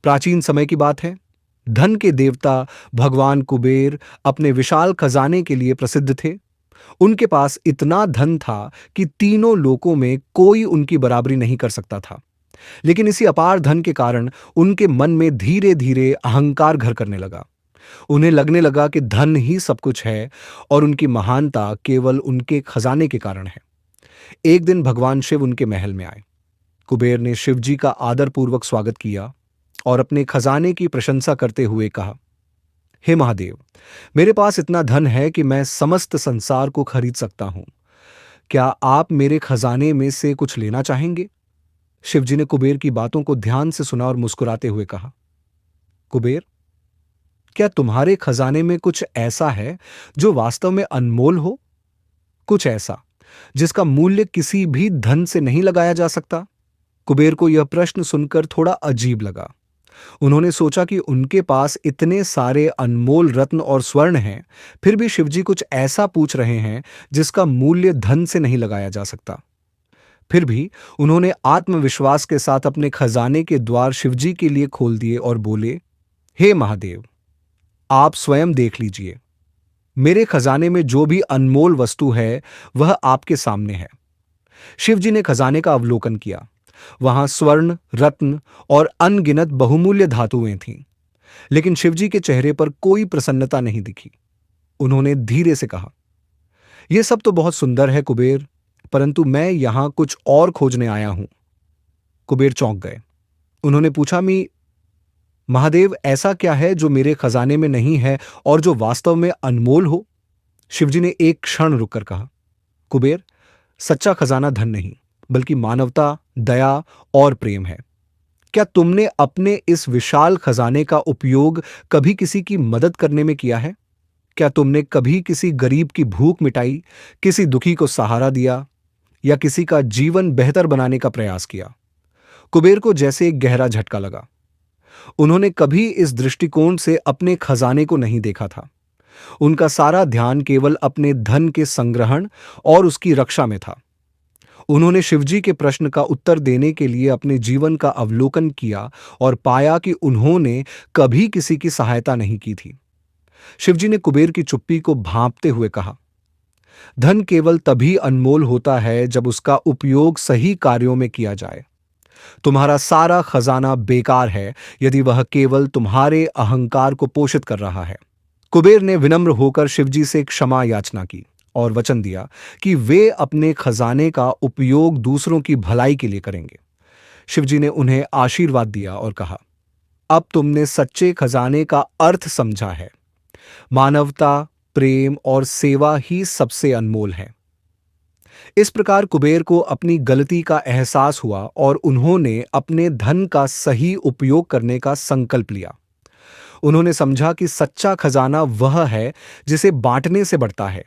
प्राचीन समय की बात है। धन के देवता भगवान कुबेर अपने विशाल खजाने के लिए प्रसिद्ध थे। उनके पास इतना धन था कि तीनों लोकों में कोई उनकी बराबरी नहीं कर सकता था। लेकिन इसी अपार धन के कारण उनके मन में धीरे धीरे अहंकार घर करने लगा। उन्हें लगने लगा कि धन ही सब कुछ है और उनकी महानता केवल उनके खजाने के कारण है। एक दिन भगवान शिव उनके महल में आए। कुबेर ने शिव जी का आदरपूर्वक स्वागत किया और अपने खजाने की प्रशंसा करते हुए कहा, हे महादेव, मेरे पास इतना धन है कि मैं समस्त संसार को खरीद सकता हूं। क्या आप मेरे खजाने में से कुछ लेना चाहेंगे? शिवजी ने कुबेर की बातों को ध्यान से सुना और मुस्कुराते हुए कहा, कुबेर, क्या तुम्हारे खजाने में कुछ ऐसा है जो वास्तव में अनमोल हो? कुछ ऐसा जिसका मूल्य किसी भी धन से नहीं लगाया जा सकता? कुबेर को यह प्रश्न सुनकर थोड़ा अजीब लगा। उन्होंने सोचा कि उनके पास इतने सारे अनमोल रत्न और स्वर्ण हैं, फिर भी शिवजी कुछ ऐसा पूछ रहे हैं जिसका मूल्य धन से नहीं लगाया जा सकता। फिर भी उन्होंने आत्मविश्वास के साथ अपने खजाने के द्वार शिवजी के लिए खोल दिए और बोले, हे महादेव, आप स्वयं देख लीजिए। मेरे खजाने में जो भी अनमोल वस्तु है वह आपके सामने है। शिवजी ने खजाने का अवलोकन किया। वहां स्वर्ण, रत्न और अनगिनत बहुमूल्य धातुएं थीं, लेकिन शिवजी के चेहरे पर कोई प्रसन्नता नहीं दिखी। उन्होंने धीरे से कहा, यह सब तो बहुत सुंदर है कुबेर, परंतु मैं यहां कुछ और खोजने आया हूं। कुबेर चौंक गए। उन्होंने पूछा, मी महादेव, ऐसा क्या है जो मेरे खजाने में नहीं है और जो वास्तव में अनमोल हो? शिवजी ने एक क्षण रुककर कहा, कुबेर, सच्चा खजाना धन नहीं बल्कि मानवता, दया और प्रेम है। क्या तुमने अपने इस विशाल खजाने का उपयोग कभी किसी की मदद करने में किया है? क्या तुमने कभी किसी गरीब की भूख मिटाई, किसी दुखी को सहारा दिया या किसी का जीवन बेहतर बनाने का प्रयास किया? कुबेर को जैसे एक गहरा झटका लगा। उन्होंने कभी इस दृष्टिकोण से अपने खजाने को नहीं देखा था। उनका सारा ध्यान केवल अपने धन के संग्रहण और उसकी रक्षा में था। उन्होंने शिवजी के प्रश्न का उत्तर देने के लिए अपने जीवन का अवलोकन किया और पाया कि उन्होंने कभी किसी की सहायता नहीं की थी। शिवजी ने कुबेर की चुप्पी को भांपते हुए कहा, धन केवल तभी अनमोल होता है जब उसका उपयोग सही कार्यों में किया जाए। तुम्हारा सारा खजाना बेकार है यदि वह केवल तुम्हारे अहंकार को पोषित कर रहा है। कुबेर ने विनम्र होकर शिवजी से क्षमा याचना की और वचन दिया कि वे अपने खजाने का उपयोग दूसरों की भलाई के लिए करेंगे। शिवजी ने उन्हें आशीर्वाद दिया और कहा, अब तुमने सच्चे खजाने का अर्थ समझा है। मानवता, प्रेम और सेवा ही सबसे अनमोल है। इस प्रकार कुबेर को अपनी गलती का एहसास हुआ और उन्होंने अपने धन का सही उपयोग करने का संकल्प लिया। उन्होंने समझा कि सच्चा खजाना वह है जिसे बांटने से बढ़ता है